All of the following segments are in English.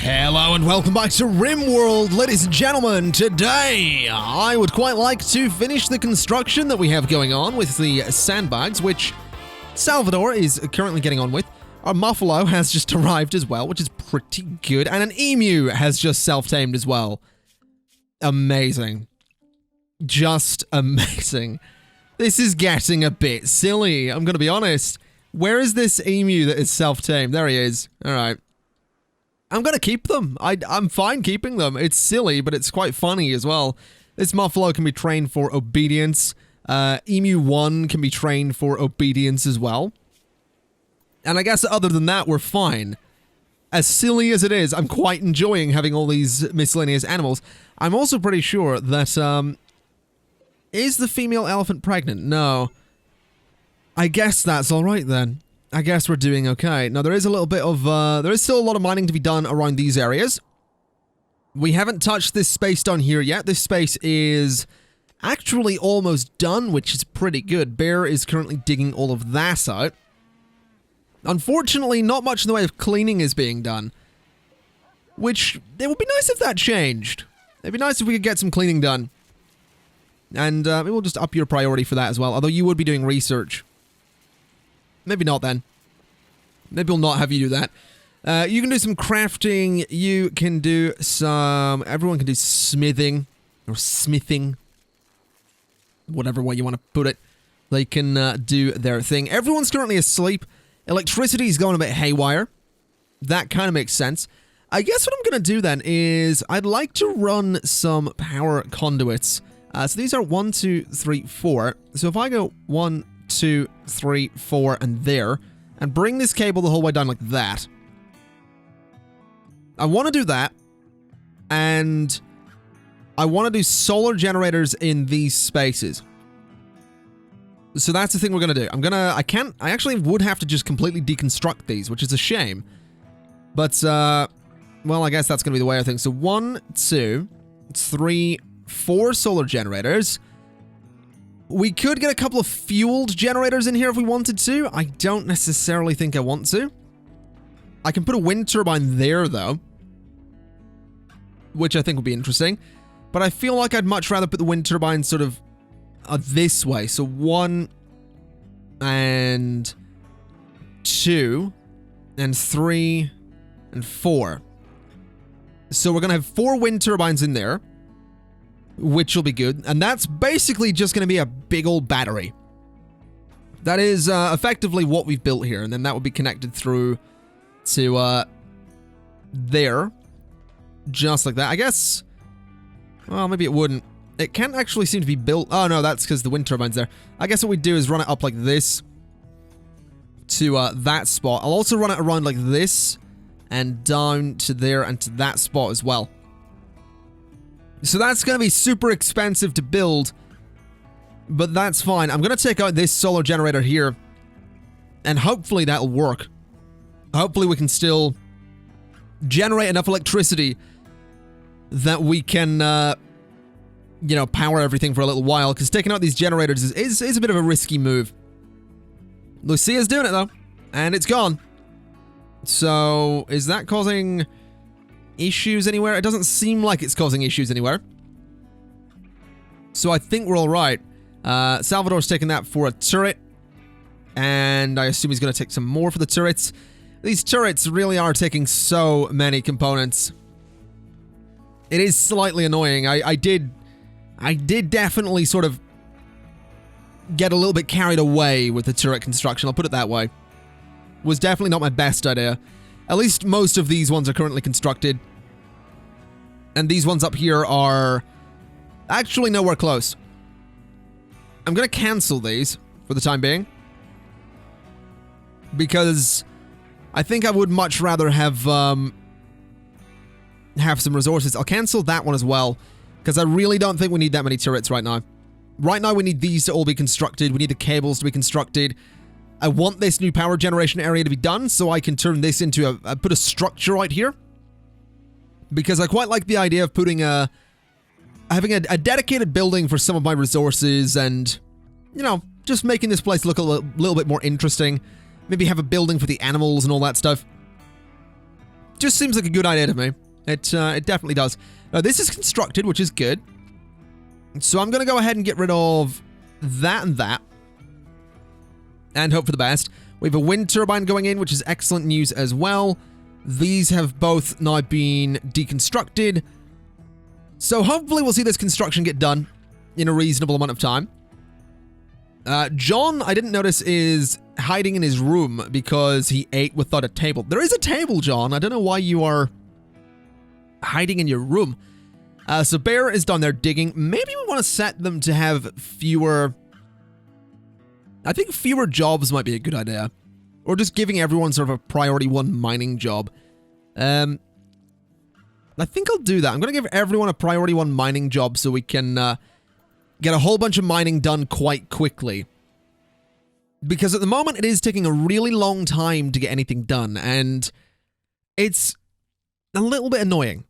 Hello and welcome back to RimWorld, ladies and gentlemen. Today, I would quite like to finish the construction that we have going on with the sandbags, which Salvador is currently getting on with. Our Muffalo has just arrived as well, which is pretty good, and an emu has just self-tamed as well. Amazing. Just amazing. This is getting a bit silly, I'm gonna be honest. Where is this emu that is self-tamed? There he is. Alright. I'm gonna keep them. I'm fine keeping them. It's silly, but it's quite funny as well. This Muffalo can be trained for obedience. Emu 1 can be trained for obedience as well. And I guess other than that, we're fine. As silly as it is, I'm quite enjoying having all these miscellaneous animals. I'm also pretty sure that, is the female elephant pregnant? No. I guess that's alright then. I guess we're doing okay. Now, there is a little bit of, there is still a lot of mining to be done around these areas. We haven't touched this space down here yet. This space is actually almost done, which is pretty good. Bear is currently digging all of that out. Unfortunately, not much in the way of cleaning is being done. Which, it would be nice if that changed. It'd be nice if we could get some cleaning done. And, maybe we'll just up your priority for that as well. Although you would be doing research. Maybe not then. Maybe we'll not have you do that. You can do some crafting. You can do some... Everyone can do smithing. Or smithing. Whatever way you want to put it. They can do their thing. Everyone's currently asleep. Electricity's going a bit haywire. That kind of makes sense. I guess what I'm going to do then is... I'd like to run some power conduits. So these are 1, 2, 3, 4. So if I go 1, 2, 3, 4, and there, and bring this cable the whole way down like that. I want to do that, and I want to do solar generators in these spaces. So that's the thing we're going to do. I actually would have to just completely deconstruct these, which is a shame. But, well, I guess that's going to be the way I think. So 1, 2, 3, 4 solar generators. We could get a couple of fueled generators in here if we wanted to. I don't necessarily think I want to. I can put a wind turbine there, though. Which I think would be interesting. But I feel like I'd much rather put the wind turbine sort of this way. So 1 and 2 and 3 and 4. So we're going to have 4 wind turbines in there. Which will be good. And that's basically just going to be a big old battery. That is effectively what we've built here. And then that would be connected through to there. Just like that. I guess... Well, maybe it wouldn't. It can't actually seem to be built... Oh, no, that's because the wind turbine's there. I guess what we do is run it up like this. To that spot. I'll also run it around like this. And down to there and to that spot as well. So that's going to be super expensive to build, but that's fine. I'm going to take out this solar generator here, and hopefully that'll work. Hopefully we can still generate enough electricity that we can, you know, power everything for a little while, because taking out these generators is a bit of a risky move. Lucia's doing it, though, and it's gone. So, is that causing... issues anywhere? It doesn't seem like it's causing issues anywhere. So I think we're alright. Salvador's taking that for a turret. And I assume he's going to take some more for the turrets. These turrets really are taking so many components. It is slightly annoying. I did definitely sort of get a little bit carried away with the turret construction. I'll put it that way. Was definitely not my best idea. At least most of these ones are currently constructed. And these ones up here are actually nowhere close. I'm going to cancel these for the time being. Because I think I would much rather have some resources. I'll cancel that one as well. Because I really don't think we need that many turrets right now. Right now we need these to all be constructed. We need the cables to be constructed. I want this new power generation area to be done so I can turn this into put a structure right here. Because I quite like the idea of putting having a dedicated building for some of my resources and, you know, just making this place look a little bit more interesting. Maybe have a building for the animals and all that stuff. Just seems like a good idea to me. It definitely does. Now, this is constructed, which is good. So I'm going to go ahead and get rid of that and that. And hope for the best. We have a wind turbine going in, which is excellent news as well. These have both now been deconstructed. So hopefully we'll see this construction get done in a reasonable amount of time. John, I didn't notice, is hiding in his room because he ate without a table. There is a table, John. I don't know why you are hiding in your room. So Bear is down there digging. Maybe we want to set them to have fewer... I think fewer jobs might be a good idea. Or just giving everyone sort of a priority 1 mining job. I think I'll do that. I'm going to give everyone a priority 1 mining job so we can get a whole bunch of mining done quite quickly. Because at the moment, it is taking a really long time to get anything done, and it's a little bit annoying.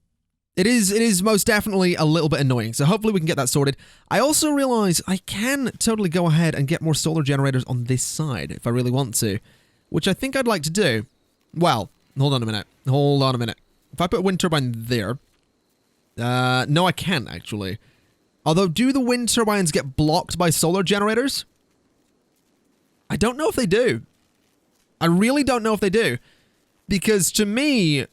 It is most definitely a little bit annoying, so hopefully we can get that sorted. I also realize I can totally go ahead and get more solar generators on this side if I really want to, which I think I'd like to do. Well, hold on a minute. Hold on a minute. If I put a wind turbine there... no, I can't, actually. Although, do the wind turbines get blocked by solar generators? I don't know if they do. I really don't know if they do. Because, to me,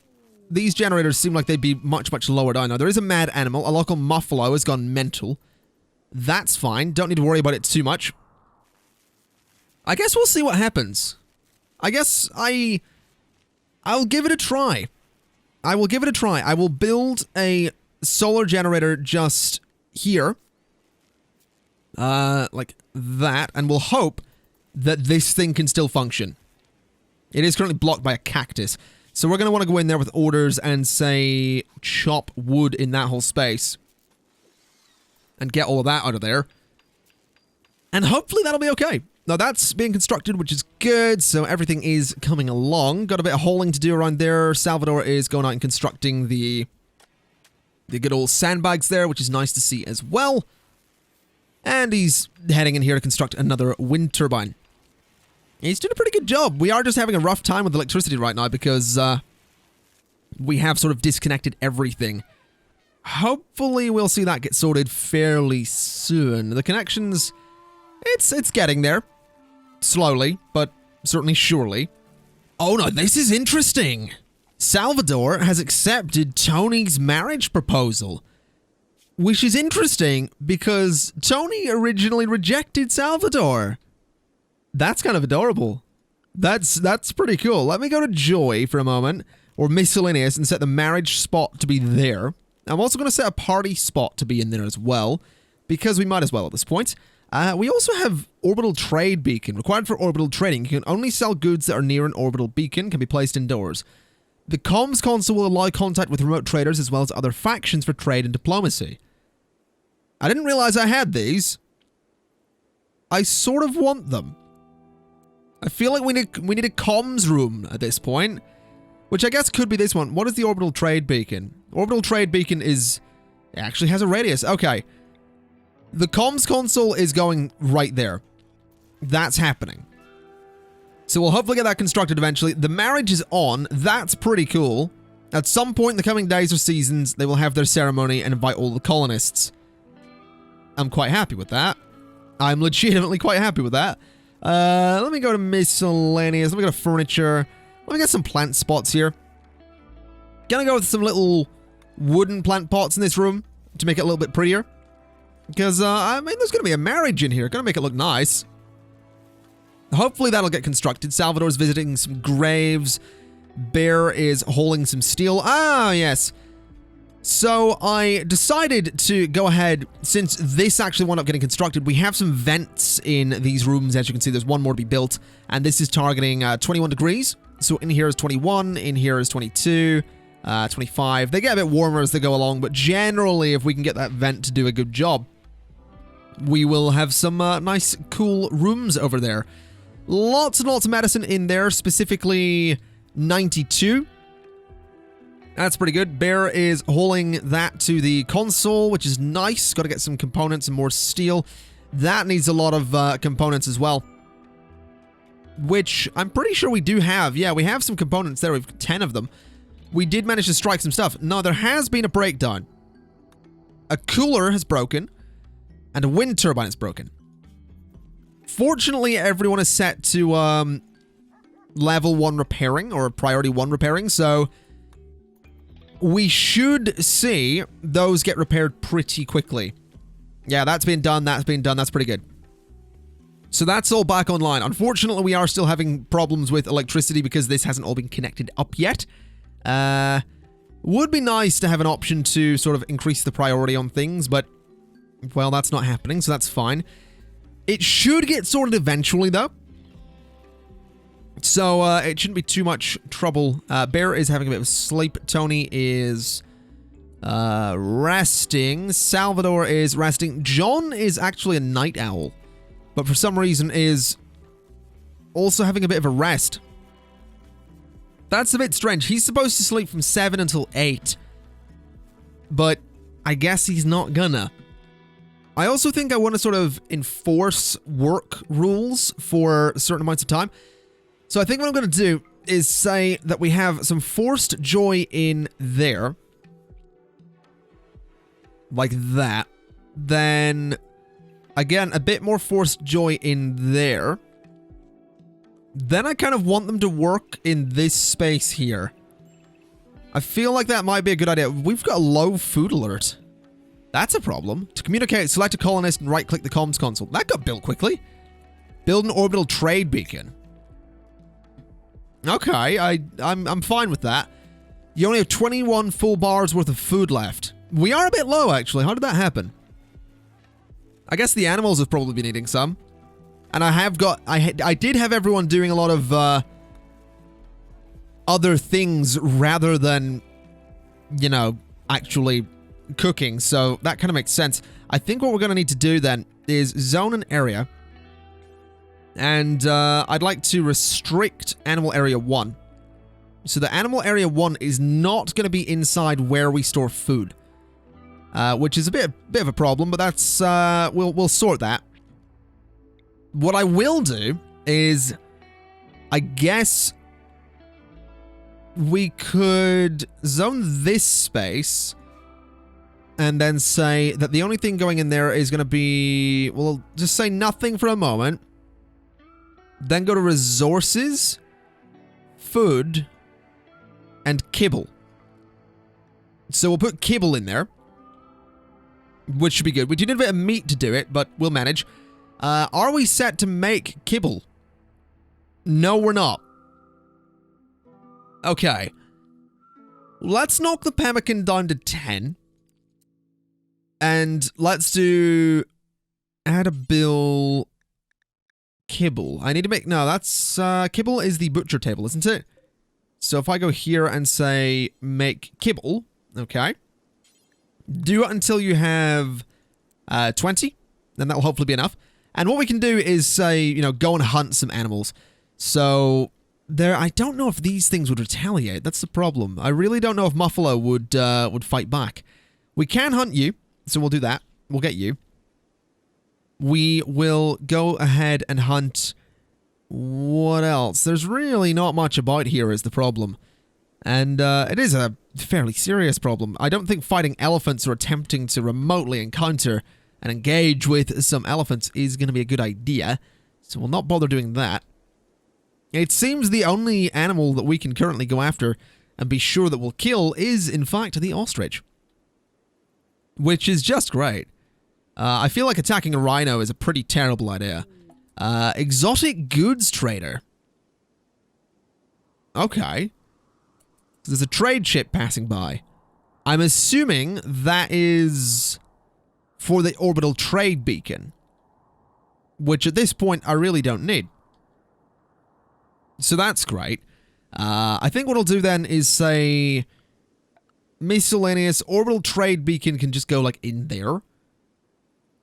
these generators seem like they'd be much, much lower down. Now, there is a mad animal. A local muffalo has gone mental. That's fine. Don't need to worry about it too much. I guess we'll see what happens. I guess I'll give it a try. I will give it a try. I will build a solar generator just here. Like that. And we'll hope that this thing can still function. It is currently blocked by a cactus. So we're going to want to go in there with orders and say chop wood in that whole space. And get all of that out of there. And hopefully that'll be okay. Now that's being constructed, which is good, so everything is coming along. Got a bit of hauling to do around there. Salvador is going out and constructing the good old sandbags there, which is nice to see as well. And he's heading in here to construct another wind turbine. He's doing a pretty good job. We are just having a rough time with electricity right now because we have sort of disconnected everything. Hopefully we'll see that get sorted fairly soon. The connections, it's getting there. Slowly, but certainly surely. Oh no, this is interesting. Salvador has accepted Tony's marriage proposal. Which is interesting because Tony originally rejected Salvador. That's kind of adorable. That's pretty cool. Let me go to Joy for a moment, or Miscellaneous, and set the marriage spot to be there. I'm also going to set a party spot to be in there as well, because we might as well at this point. We also have Orbital Trade Beacon. Required for orbital trading, you can only sell goods that are near an orbital beacon, can be placed indoors. The comms console will allow contact with remote traders as well as other factions for trade and diplomacy. I didn't realize I had these. I sort of want them. I feel like we need a comms room at this point, which I guess could be this one. What is the Orbital Trade Beacon? Orbital Trade Beacon is... It actually has a radius. Okay. The comms console is going right there. That's happening. So we'll hopefully get that constructed eventually. The marriage is on. That's pretty cool. At some point in the coming days or seasons, they will have their ceremony and invite all the colonists. I'm quite happy with that. I'm legitimately quite happy with that. Let me go to miscellaneous. Let me go to furniture. Let me get some plant spots here. Gonna go with some little wooden plant pots in this room to make it a little bit prettier. Because, I mean, there's gonna be a marriage in here. Gonna make it look nice. Hopefully that'll get constructed. Salvador's visiting some graves. Bear is hauling some steel. Ah, yes. So I decided to go ahead, since this actually wound up getting constructed, we have some vents in these rooms. As you can see, there's one more to be built, and this is targeting 21 degrees. So in here is 21, in here is 22, 25. They get a bit warmer as they go along, but generally, if we can get that vent to do a good job, we will have some nice, cool rooms over there. Lots and lots of medicine in there, specifically 92. That's pretty good. Bear is hauling that to the console, which is nice. Got to get some components and more steel. That needs a lot of components as well, which I'm pretty sure we do have. Yeah, we have some components there. We've 10 of them. we did manage to strike some stuff. No, there has been a breakdown. A cooler has broken, and a wind turbine is broken. Fortunately, everyone is set to level 1 repairing, or priority 1 repairing, so we should see those get repaired pretty quickly. Yeah, that's been done, that's pretty good. So that's all back online. Unfortunately, we are still having problems with electricity because this hasn't all been connected up yet. Would be nice to have an option to sort of increase the priority on things, but, well, that's not happening, so that's fine. It should get sorted eventually, though. So, it shouldn't be too much trouble. Bear is having a bit of sleep. Tony is resting. Salvador is resting. John is actually a night owl, but for some reason is also having a bit of a rest. That's a bit strange. He's supposed to sleep from 7 until 8, but I guess he's not gonna. I also think I want to sort of enforce work rules for certain amounts of time. So I think what I'm going to do is say that we have some forced joy in there. Like that. Then, again, a bit more forced joy in there. Then I kind of want them to work in this space here. I feel like that might be a good idea. We've got a low food alert. That's a problem. To communicate, select a colonist and right-click the comms console. That got built quickly. Build an orbital trade beacon. Okay, I'm fine with that. You only have 21 full bars worth of food left. We are a bit low, actually. How did that happen? I guess the animals have probably been eating some. And I have got... I did have everyone doing a lot of other things rather than, you know, actually cooking. So that kind of makes sense. I think what we're going to need to do then is zone an area. And I'd like to restrict Animal Area 1. So the Animal Area 1 is not going to be inside where we store food. Which is a bit of a problem, but that's... we'll sort that. What I will do is... I guess... we could zone this space... and then say that the only thing going in there is going to be... We'll just say nothing for a moment. Then go to resources, food, and kibble. So we'll put kibble in there, which should be good. We do need a bit of meat to do it, but we'll manage. Are we set to make kibble? No, we're not. Okay. Let's knock the pemmican down to 10. And let's do... add a bill... kibble. I need to make... No, that's... kibble is the butcher table, isn't it? So if I go here and say make kibble, okay. Do it until you have 20, then that'll hopefully be enough. And what we can do is say, you know, go and hunt some animals. So there, I don't know if these things would retaliate. That's the problem. I really don't know if Muffalo would fight back. We can hunt you, so we'll do that. We'll get you. We will go ahead and hunt... what else? There's really not much about here is the problem. And it is a fairly serious problem. I don't think fighting elephants or attempting to remotely encounter and engage with some elephants is going to be a good idea. So we'll not bother doing that. It seems the only animal that we can currently go after and be sure that we'll kill is, in fact, the ostrich. Which is just great. I feel like attacking a rhino is a pretty terrible idea. Exotic goods trader. Okay. There's a trade ship passing by. I'm assuming that is for the orbital trade beacon. Which at this point I really don't need. So that's great. I think what I'll do then is say... miscellaneous orbital trade beacon can just go like in there.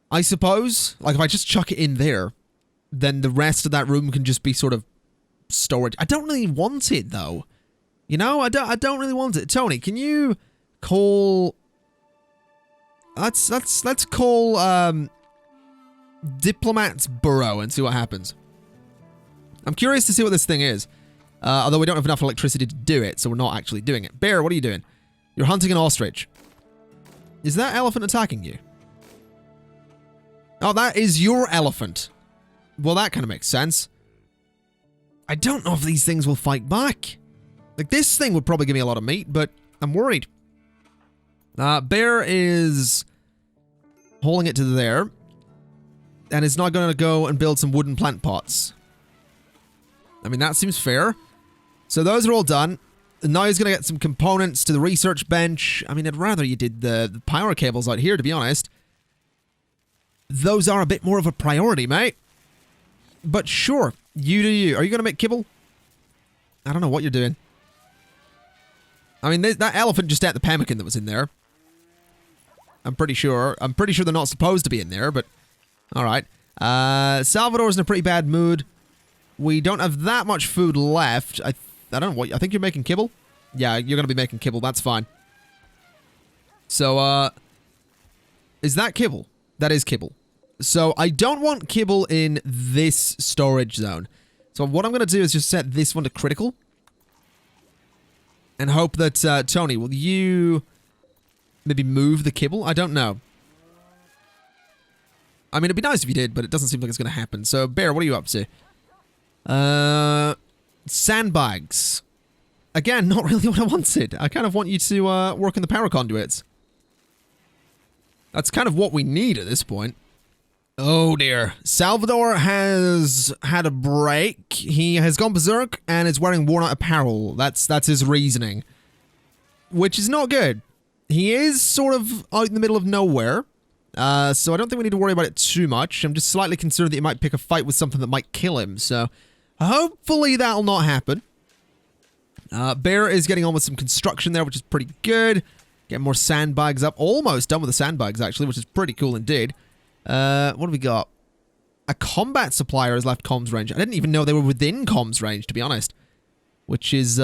I suppose. Like if I just chuck it in there, then the rest of that room can just be sort of storage. I don't really want it though. You know, I don't really want it. Tony, can you call... Let's call Diplomat's Burrow and see what happens. I'm curious to see what this thing is. Although we don't have enough electricity to do it, so we're not actually doing it. Bear, what are you doing? You're hunting an ostrich. Is that elephant attacking you? Oh, that is your elephant. Well, that kind of makes sense. I don't know if these things will fight back. Like, this thing would probably give me a lot of meat, but I'm worried. Bear is hauling it to there. And is not going to go and build some wooden plant pots. I mean, that seems fair. So those are all done. And now he's going to get some components to the research bench. I mean, I'd rather you did the power cables out here, to be honest. Those are a bit more of a priority, mate. But sure, you do you. Are you going to make kibble? I don't know what you're doing. I mean, that elephant just ate the pemmican that was in there. I'm pretty sure. I'm pretty sure they're not supposed to be in there, but... Alright. Salvador's in a pretty bad mood. We don't have that much food left. I don't know what... I think you're making kibble? Yeah, you're going to be making kibble. That's fine. So, is that kibble? That is kibble. So, I don't want kibble in this storage zone. So, what I'm going to do is just set this one to critical. And hope that, Tony, will you maybe move the kibble? I don't know. I mean, it'd be nice if you did, but it doesn't seem like it's going to happen. So, Bear, what are you up to? Sandbags. Again, not really what I wanted. I kind of want you to work in the power conduits. That's kind of what we need at this point. Oh dear. Salvador has had a break. He has gone berserk and is wearing worn out apparel. That's his reasoning. Which is not good. He is sort of out in the middle of nowhere. So I don't think we need to worry about it too much. I'm just slightly concerned that he might pick a fight with something that might kill him. So hopefully that'll not happen. Bear is getting on with some construction there, which is pretty good. Getting more sandbags up. Almost done with the sandbags, actually, which is pretty cool indeed. What do we got? A combat supplier has left comms range. I didn't even know they were within comms range, to be honest. Which is,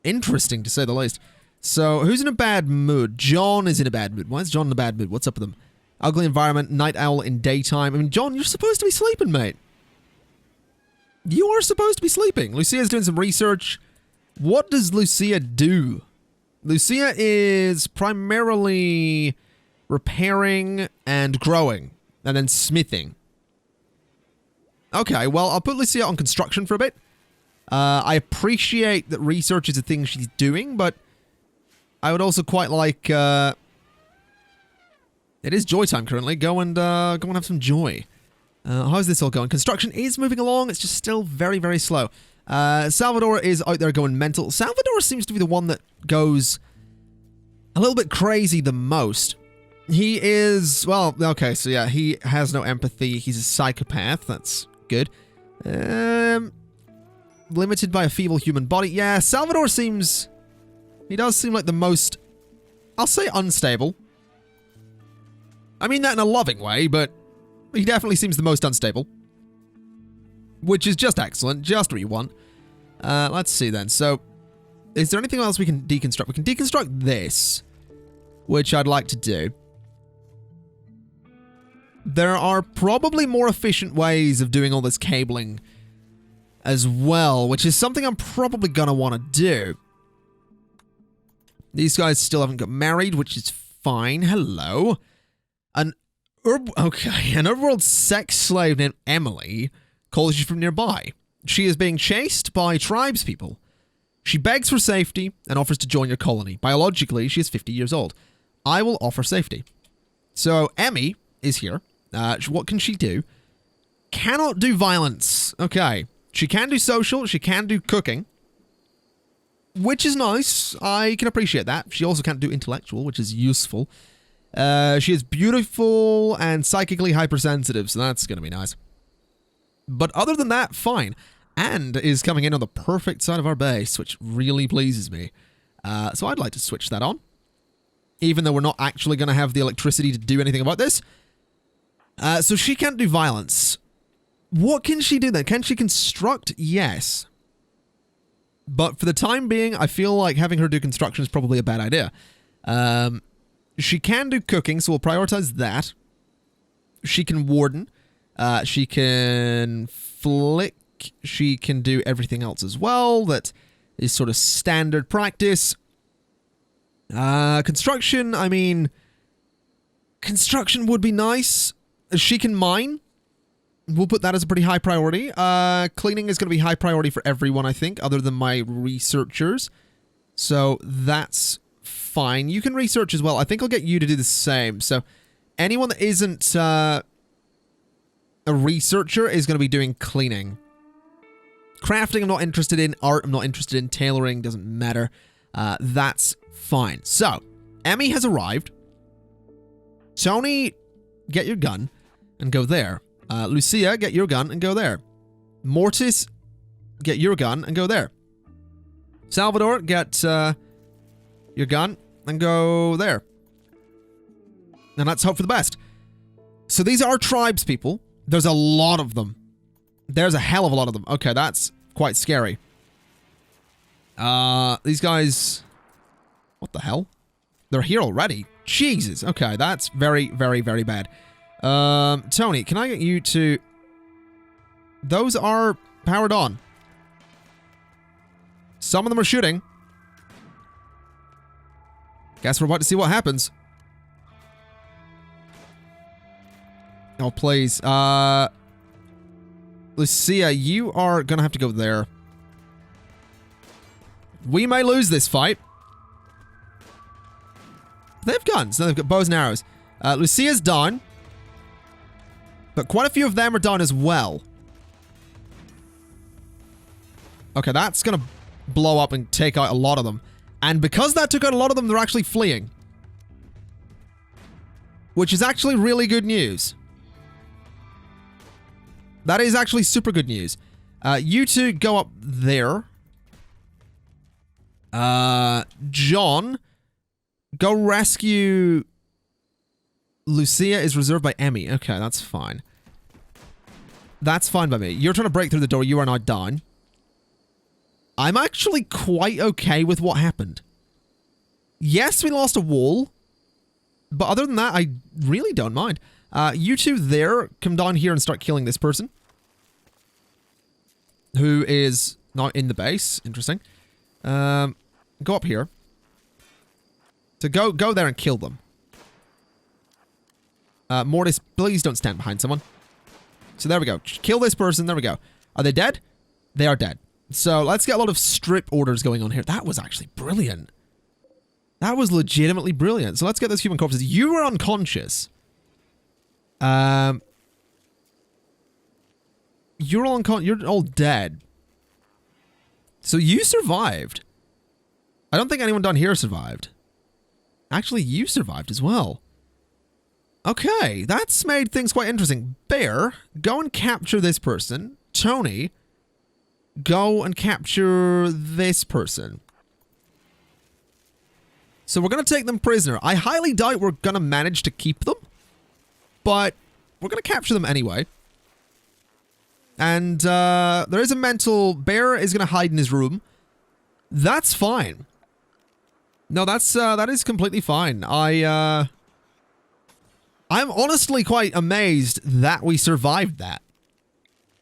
interesting, to say the least. So, who's in a bad mood? John is in a bad mood. Why is John in a bad mood? What's up with him? Ugly environment, night owl in daytime. I mean, John, you're supposed to be sleeping, mate. You are supposed to be sleeping. Lucia's doing some research. What does Lucia do? Lucia is primarily repairing and growing, and then smithing. Okay, well, I'll put Lucia on construction for a bit. I appreciate that research is a thing she's doing, but I would also quite like, it is joy time currently. Go and have some joy. How's this all going? Construction is moving along. It's just still very, very slow. Salvador is out there going mental. Salvador seems to be the one that goes a little bit crazy the most. He is, well, okay, so yeah, he has no empathy. He's a psychopath. That's good. Limited by a feeble human body. Yeah, Salvador seems... He does seem like the most, I'll say, unstable. I mean that in a loving way, but he definitely seems the most unstable. Which is just excellent, just what you want. Let's see then. So, is there anything else we can deconstruct? We can deconstruct this, which I'd like to do. There are probably more efficient ways of doing all this cabling as well, which is something I'm probably going to want to do. These guys still haven't got married, which is fine. Hello. An RimWorld sex slave named Emily calls you from nearby. She is being chased by tribespeople. She begs for safety and offers to join your colony. Biologically, she is 50 years old. I will offer safety. So, Emmy is here. What can she do? Cannot do violence. Okay. She can do social. She can do cooking. Which is nice. I can appreciate that. She also can't do intellectual, which is useful. She is beautiful and psychically hypersensitive, so that's going to be nice. But other than that, fine. And is coming in on the perfect side of our base, which really pleases me. So I'd like to switch that on. Even though we're not actually going to have the electricity to do anything about this. So she can't do violence. What can she do then? Can she construct? Yes. But for the time being, I feel like having her do construction is probably a bad idea. She can do cooking, so we'll prioritize that. She can warden. She can flick like she can do everything else as well. That is sort of standard practice. Construction, I mean, construction would be nice. She can mine. We'll put that as a pretty high priority. Cleaning is going to be high priority for everyone, I think, other than my researchers. So that's fine. You can research as well. I think I'll get you to do the same. So anyone that isn't a researcher is going to be doing cleaning. Crafting, I'm not interested in. Art, I'm not interested in. Tailoring, doesn't matter. That's fine. So, Emmy has arrived. Tony, get your gun and go there. Lucia, get your gun and go there. Mortis, get your gun and go there. Salvador, get your gun and go there. And let's hope for the best. So these are tribes people. There's a lot of them. There's a hell of a lot of them. Okay, that's quite scary. These guys... What the hell? They're here already. Jesus. Okay, that's very, very, very bad. Tony, can I get you to... Those are powered on. Some of them are shooting. Guess we're about to see what happens. Oh, please. Lucia, you are gonna have to go there. We may lose this fight. They have guns. No, they've got bows and arrows. Lucia's down. But quite a few of them are down as well. Okay, that's gonna blow up and take out a lot of them. And because that took out a lot of them, they're actually fleeing. Which is actually really good news. That is actually super good news. You two go up there. John, go rescue... Lucia is reserved by Emmy. Okay, that's fine. That's fine by me. You're trying to break through the door. You are now down. I'm actually quite okay with what happened. Yes, we lost a wall. But other than that, I really don't mind. You two there, come down here and start killing this person. Who is not in the base. Interesting. Go up here. So go there and kill them. Mortis, please don't stand behind someone. So there we go. Kill this person. There we go. Are they dead? They are dead. So let's get a lot of strip orders going on here. That was actually brilliant. That was legitimately brilliant. So let's get those human corpses. You were unconscious. You're all dead. So you survived. I don't think anyone down here survived. Actually, you survived as well. Okay, that's made things quite interesting. Bear, go and capture this person. Tony, go and capture this person. So we're going to take them prisoner. I highly doubt we're going to manage to keep them. But we're going to capture them anyway. And there is a mental... Bear is going to hide in his room. That's fine. No, that is completely fine. I'm honestly quite amazed that we survived that.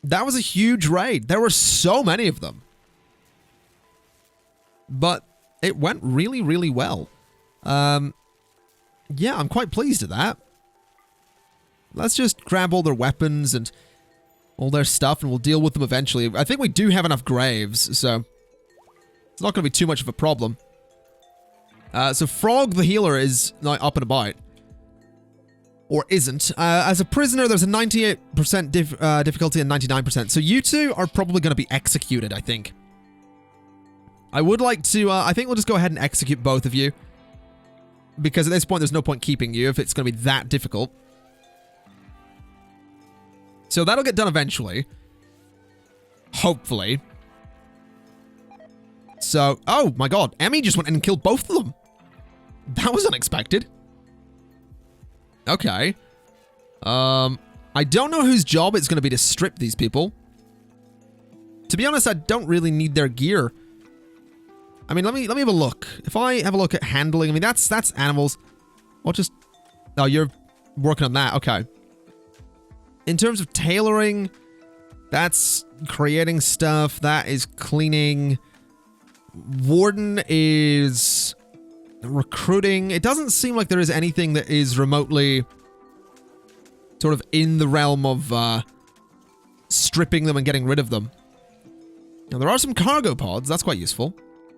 That was a huge raid. There were so many of them. But it went really, really well. Yeah, I'm quite pleased at that. Let's just grab all their weapons and all their stuff and we'll deal with them eventually. I think we do have enough graves, so it's not going to be too much of a problem. So Frog the healer is now up and about. Or isn't. As a prisoner, there's a 98% difficulty and 99%. So you two are probably going to be executed, I think. I would like to... I think we'll just go ahead and execute both of you. Because at this point, there's no point keeping you if it's going to be that difficult. So that'll get done eventually. Hopefully. So... Oh, my God. Emmy just went in and killed both of them. That was unexpected. Okay. I don't know whose job it's going to be to strip these people. To be honest, I don't really need their gear. I mean, let me have a look. If I have a look at handling, I mean, that's animals. I'll just... Oh, you're working on that. Okay. In terms of tailoring, That's creating stuff. That is cleaning. Warden is recruiting. It doesn't seem like there is anything that is remotely sort of in the realm of stripping them and getting rid of them. Now, there are some cargo pods. That's quite useful.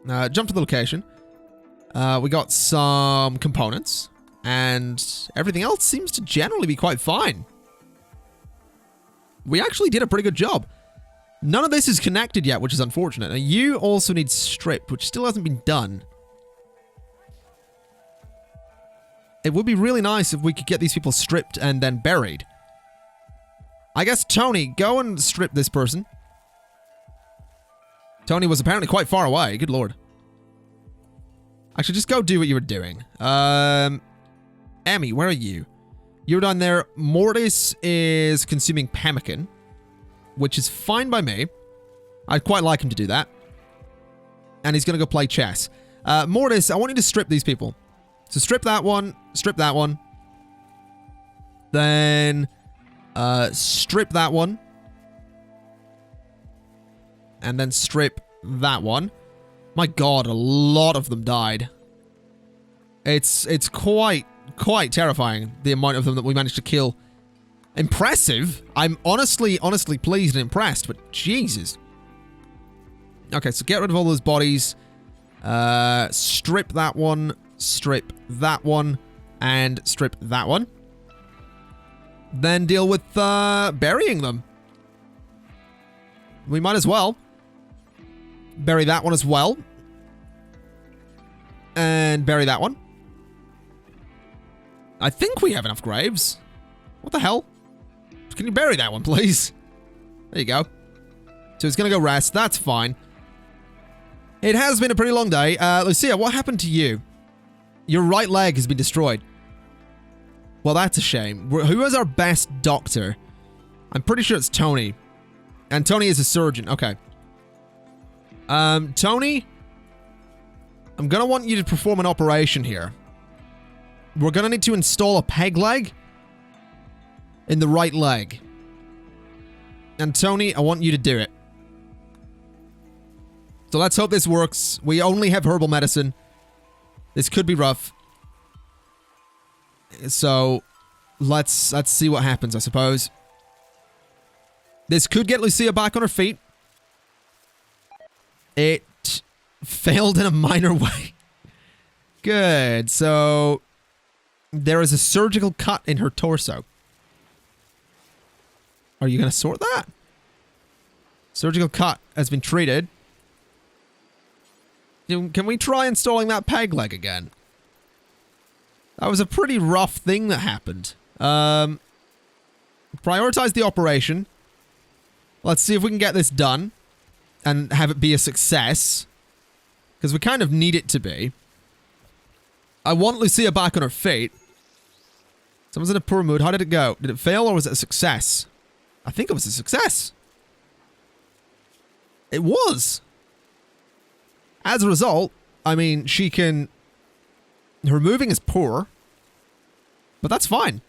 Jump to the location. We got some components. And everything else seems to generally be quite fine. We actually did a pretty good job. None of this is connected yet, which is unfortunate. Now, you also need stripped, which still hasn't been done. It would be really nice if we could get these people stripped and then buried. I guess, Tony, go and strip this person. Tony was apparently quite far away. Good lord. Actually, just go do what you were doing. Emmy, where are you? You're down there. Mortis is consuming pemmican, which is fine by me. I'd quite like him to do that. And he's going to go play chess. Mortis, I want you to strip these people. So strip that one. Strip that one. Then strip that one. And then strip that one. My god, a lot of them died. It's quite terrifying, the amount of them that we managed to kill. Impressive. I'm honestly pleased and impressed, but Jesus. Okay, so get rid of all those bodies. Strip that one, and strip that one. Then deal with burying them. We might as well. Bury that one as well. And bury that one. I think we have enough graves. What the hell? Can you bury that one, please? There you go. So he's going to go rest. That's fine. It has been a pretty long day. Lucia, what happened to you? Your right leg has been destroyed. Well, that's a shame. Who is our best doctor? I'm pretty sure it's Tony. And Tony is a surgeon. Okay. Tony, I'm going to want you to perform an operation here. We're going to need to install a peg leg in the right leg. And Tony, I want you to do it. So let's hope this works. We only have herbal medicine. This could be rough. So let's see what happens, I suppose. This could get Lucia back on her feet. It failed in a minor way. Good. So there is a surgical cut in her torso. Are you going to sort that? Surgical cut has been treated. Can we try installing that peg leg again? That was a pretty rough thing that happened. Prioritize the operation. Let's see if we can get this done and have it be a success. Because we kind of need it to be. I want Lucia back on her feet. Someone's in a poor mood. How did it go? Did it fail or was it a success? I think it was a success. It was. As a result, I mean, she can... Her moving is poor. But that's fine.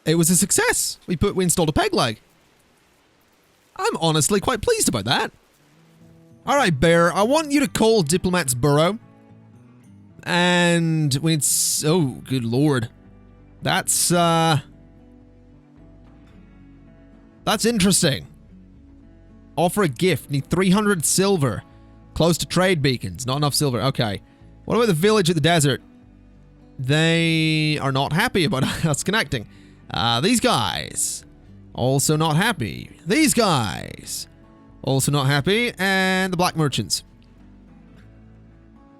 It was a success. We installed a peg leg. I'm honestly quite pleased about that. Alright, Bear, I want you to call Diplomat's Burrow. And we need... Oh, good lord. That's interesting. Offer a gift. Need 300 silver. Close to trade beacons. Not enough silver. Okay. What about the village at the desert? They are not happy about us connecting. These guys. Also not happy. These guys. Also not happy. And the black merchants.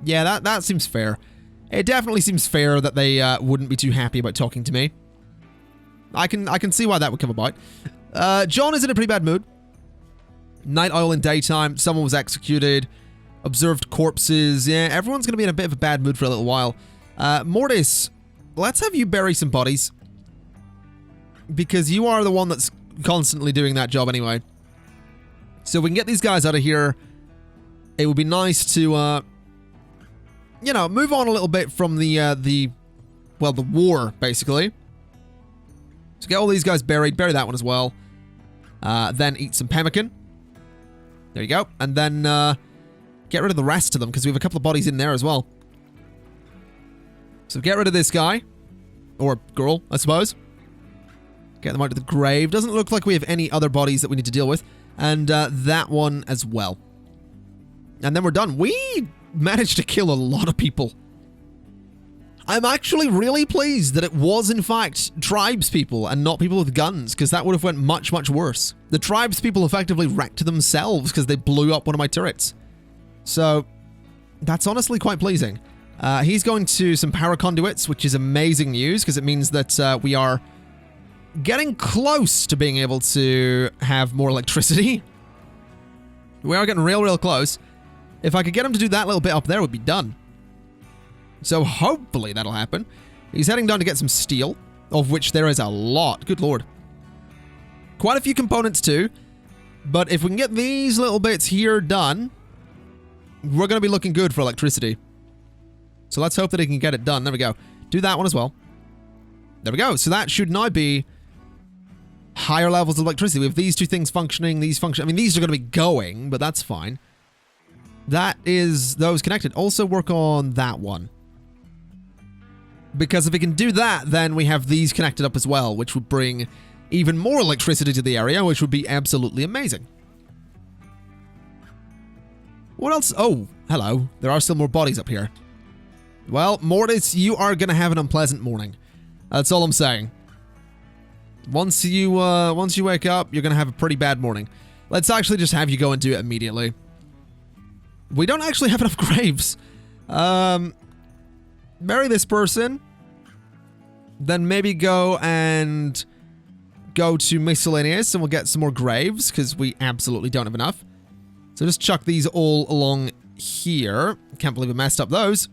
Yeah, that seems fair. It definitely seems fair that they wouldn't be too happy about talking to me. I can see why that would come about. John is in a pretty bad mood. Night owl in daytime. Someone was executed. Observed corpses. Yeah, everyone's going to be in a bit of a bad mood for a little while. Mortis, let's have you bury some bodies. Because you are the one that's constantly doing that job anyway. So we can get these guys out of here. It would be nice to, you know, move on a little bit from the war, basically. So get all these guys buried. Bury that one as well. Then eat some pemmican. There you go. And then get rid of the rest of them, because we have a couple of bodies in there as well. So get rid of this guy. Or girl, I suppose. Get them out to the grave. Doesn't look like we have any other bodies that we need to deal with. And that one as well. And then we're done. We managed to kill a lot of people. I'm actually really pleased that it was, in fact, tribespeople and not people with guns, because that would have went much, much worse. The tribespeople effectively wrecked themselves because they blew up one of my turrets. So, that's honestly quite pleasing. He's going to some power conduits, which is amazing news, because it means that we are getting close to being able to have more electricity. We are getting real, real close. If I could get him to do that little bit up there, we'd be done. So hopefully that'll happen. He's heading down to get some steel, of which there is a lot. Good lord. Quite a few components too. But if we can get these little bits here done, we're going to be looking good for electricity. So let's hope that he can get it done. There we go. Do that one as well. There we go. So that should now be higher levels of electricity. We have these two things functioning, these function. I mean, these are going to be going, but that's fine. That is those connected. Also work on that one. Because if we can do that, then we have these connected up as well, which would bring even more electricity to the area, which would be absolutely amazing. What else? Oh, hello. There are still more bodies up here. Well, Mortis, you are going to have an unpleasant morning. That's all I'm saying. Once you wake up, you're going to have a pretty bad morning. Let's actually just have you go and do it immediately. We don't actually have enough graves. Bury this person. Then maybe go to miscellaneous and we'll get some more graves because we absolutely don't have enough. So just chuck these all along here. Can't believe we messed up those.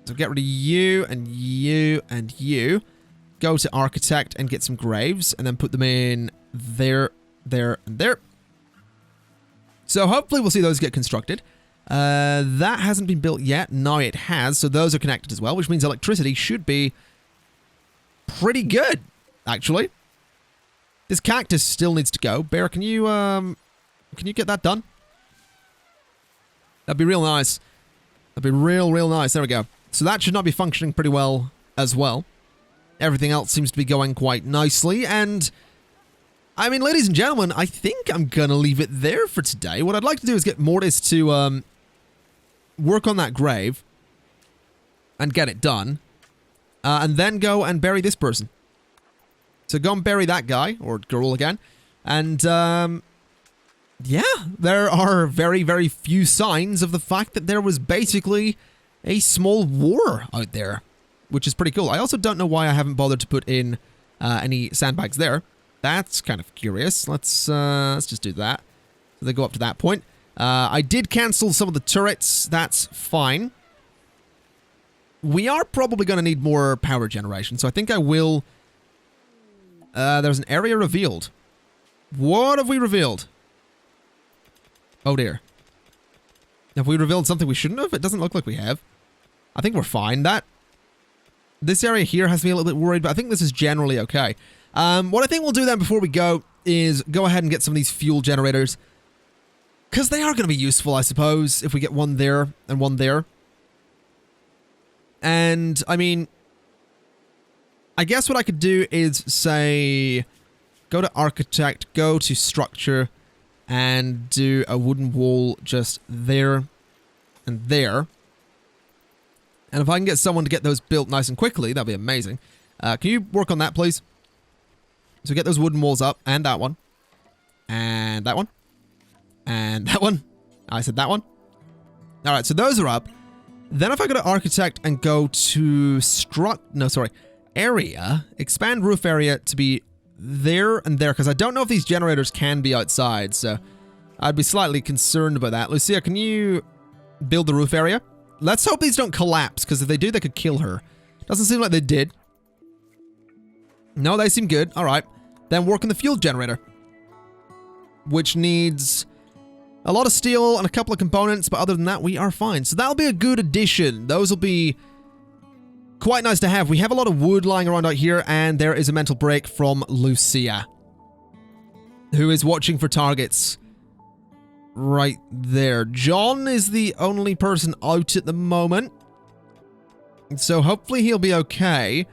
So get rid of you and you and you. Go to architect and get some graves and then put them in there, there, and there. So hopefully we'll see those get constructed. That hasn't been built yet. No, it has. So those are connected as well, which means electricity should be pretty good, actually. This cactus still needs to go. Bear, can you get that done? That'd be real nice. That'd be real, real nice. There we go. So that should not be functioning pretty well as well. Everything else seems to be going quite nicely. And, I mean, ladies and gentlemen, I think I'm going to leave it there for today. What I'd like to do is get Mortis to work on that grave and get it done. And then go and bury this person. So go and bury that guy, or girl again. And, yeah, there are very, very few signs of the fact that there was basically a small war out there, which is pretty cool. I also don't know why I haven't bothered to put in any sandbags there. That's kind of curious. Let's just do that. So they go up to that point. I did cancel some of the turrets. That's fine. We are probably going to need more power generation, so I think I will... there's an area revealed. What have we revealed? Oh dear. Have we revealed something we shouldn't have? It doesn't look like we have. I think we're fine. This area here has me a little bit worried, but I think this is generally okay. What I think we'll do then before we go is go ahead and get some of these fuel generators. Because they are going to be useful, I suppose, if we get one there and one there. And, I mean, I guess what I could do is say, go to architect, go to structure, and do a wooden wall just there and there. And if I can get someone to get those built nice and quickly, that'd be amazing. Can you work on that, please? So get those wooden walls up, and that one. And that one. And that one. I said that one. Alright, so those are up. Then if I go to architect and go to area, expand roof area to be there and there, because I don't know if these generators can be outside, so I'd be slightly concerned about that. Lucia, can you build the roof area? Let's hope these don't collapse, because if they do, they could kill her. Doesn't seem like they did. No, they seem good. Alright. Then work on the fuel generator, which needs a lot of steel and a couple of components, but other than that, we are fine. So that'll be a good addition. Those will be quite nice to have. We have a lot of wood lying around out here, and there is a mental break from Lucia. who is watching for targets right there. John is the only person out at the moment, so hopefully he'll be okay.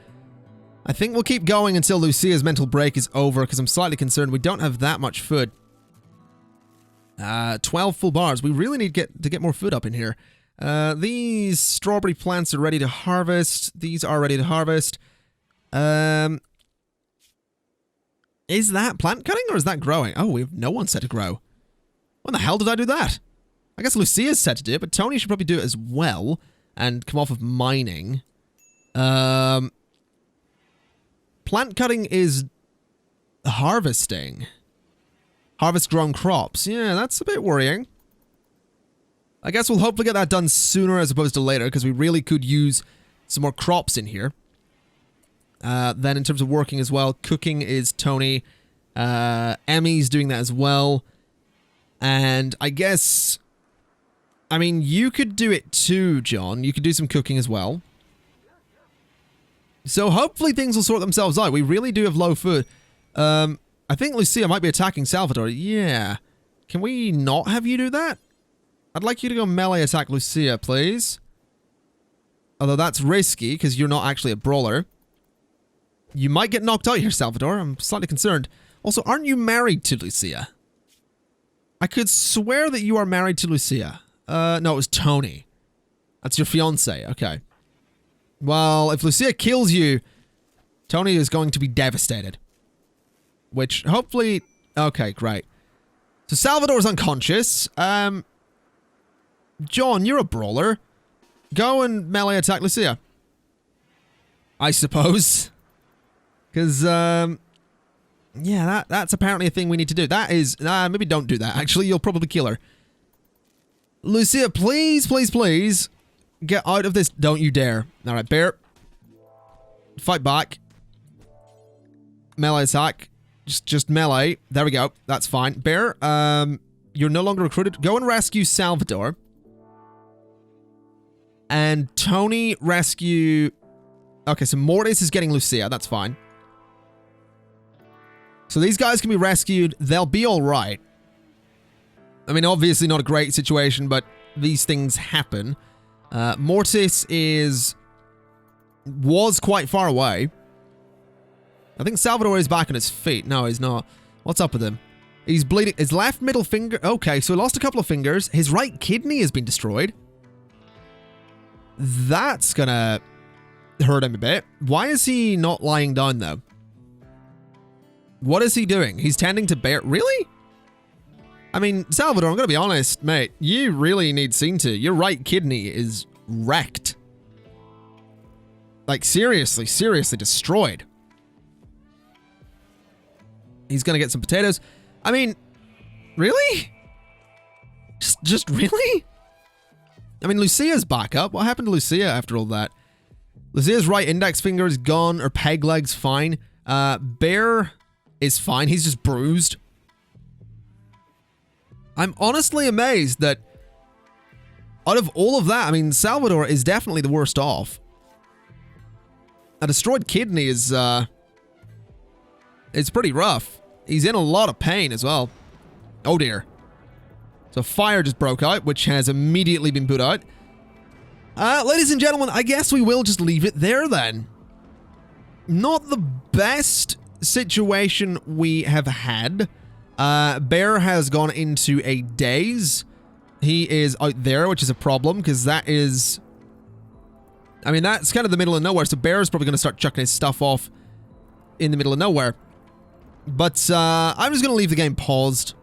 I think we'll keep going until Lucia's mental break is over, because I'm slightly concerned we don't have that much food. 12 full bars. We really need to get more food up in here. These strawberry plants are ready to harvest. These are ready to harvest. Is that plant cutting or is that growing? Oh, we have no one set to grow. When the hell did I do that? I guess Lucia's set to do it, but Tony should probably do it as well and come off of mining. Plant cutting is harvesting. Harvest grown crops. Yeah, that's a bit worrying. I guess we'll hopefully get that done sooner as opposed to later, because we really could use some more crops in here. Then in terms of working as well, cooking is Tony. Emmy's doing that as well. And I guess, I mean, you could do it too, John. You could do some cooking as well. So hopefully things will sort themselves out. We really do have low food. I think Lucia might be attacking Salvador. Yeah. Can we not have you do that? I'd like you to go melee attack Lucia, please. Although that's risky, because you're not actually a brawler. You might get knocked out here, Salvador. I'm slightly concerned. Also, aren't you married to Lucia? I could swear that you are married to Lucia. No, it was Tony. That's your fiance. Okay. Well, if Lucia kills you, Tony is going to be devastated. Which, hopefully... Okay, great. So Salvador's unconscious. John, you're a brawler. Go and melee attack Lucia. I suppose. Because, yeah, that's apparently a thing we need to do. That is... maybe don't do that. Actually, you'll probably kill her. Lucia, please, please, please. Get out of this. Don't you dare. Alright, Bear. Fight back. Melee attack. Just melee. There we go. That's fine. Bear, you're no longer recruited. Go and rescue Salvador. And Tony, rescue... Okay, so Mortis is getting Lucia. That's fine. So these guys can be rescued. They'll be alright. I mean, obviously not a great situation, but these things happen. Mortis was quite far away. I think Salvador is back on his feet. No, he's not. What's up with him? He's bleeding. His left middle finger... Okay, so he lost a couple of fingers. His right kidney has been destroyed. That's gonna hurt him a bit. Why is he not lying down, though? What is he doing? He's tending to bear... Really? I mean, Salvador, I'm gonna be honest, mate. You really need seen to. Your right kidney is wrecked. Like, seriously, seriously destroyed. He's gonna get some potatoes. I mean, really? Just really? I mean, Lucia's back up. What happened to Lucia after all that? Lucia's right index finger is gone. Her peg leg's fine. Bear is fine. He's just bruised. I'm honestly amazed that out of all of that, I mean, Salvador is definitely the worst off. A destroyed kidney is, it's pretty rough. He's in a lot of pain as well. Oh dear. So fire just broke out, which has immediately been put out. Ladies and gentlemen, I guess we will just leave it there then. Not the best situation we have had. Bear has gone into a daze. He is out there, which is a problem, because that is... I mean, that's kind of the middle of nowhere, so Bear is probably going to start chucking his stuff off in the middle of nowhere. But I'm just going to leave the game paused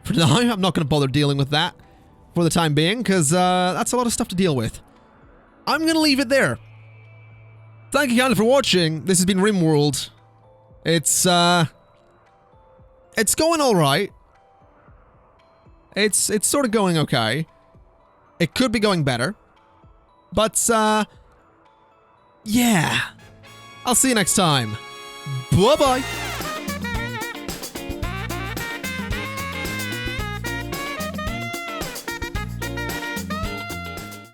for now. I'm not going to bother dealing with that for the time being, because that's a lot of stuff to deal with. I'm going to leave it there. Thank you kindly for watching. This has been RimWorld. It's going alright. It's sort of going okay. It could be going better. But, yeah. I'll see you next time. Bye-bye.